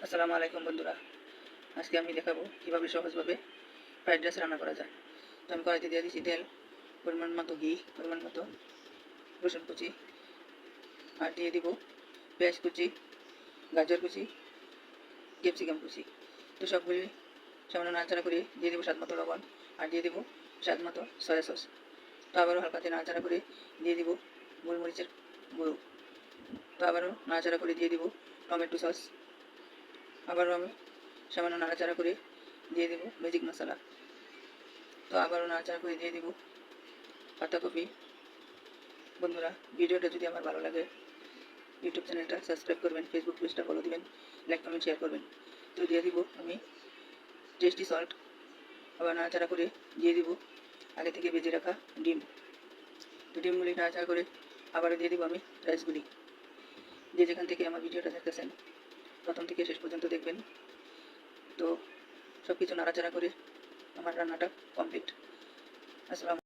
আসসালামু আলাইকুম বন্ধুরা, আজকে আমি দেখাবো কীভাবে সহজভাবে ফ্রাইড রাইস রান্না করা যায়। তো আমি কড়াইতে দিয়ে দিচ্ছি তেল, পরিমাণ মতো ঘি, পরিমাণ মতো রসুন কুচি, আর দিয়ে দিব পেঁয়াজ কুচি, গাজর কুচি, ক্যাপসিকাম কুচি। তো সবগুলি সামান্য নাড়াচাড়া করে দিয়ে দেবো স্বাদ মতো লবণ, আর দিয়ে দেবো স্বাদ মতো সয়া সস। তো আবারও হালকাতে নাড়াচাড়া করে দিয়ে দিব গোলমরিচের গুঁড়ো। তো আবারও নাড়াচাড়া করে দিয়ে দিব টমেটো সস। আবারও আমি সামান্য নাড়াচাড়া করে দিয়ে দেবো ম্যাজিক মশলা। তো আবারও নাড়াচাড়া করে দিয়ে দেবো পাতাকপি। বন্ধুরা, ভিডিওটা যদি আমার ভালো লাগে ইউটিউব চ্যানেলটা সাবস্ক্রাইব করবেন, ফেসবুক পেজটা ফলো দিবেন, লাইক কমেন্ট শেয়ার করবেন। তো দিয়ে দিব আমি টেস্টি সল্ট। আবার নাড়াচাড়া করে দিয়ে দিব আগে থেকে ভেজে রাখা ডিম। তো ডিমগুলি নাড়াচাড়া করে আবারও দিয়ে দিব আমি রাইসগুলি। যে যেখান থেকে আমার ভিডিওটা দেখতেছেন প্রথম থেকে শেষ পর্যন্ত দেখবেন। তো সব কিছু নাড়াচাড়া করে আমার রান্নাটা কমপ্লিট। আসসালাম।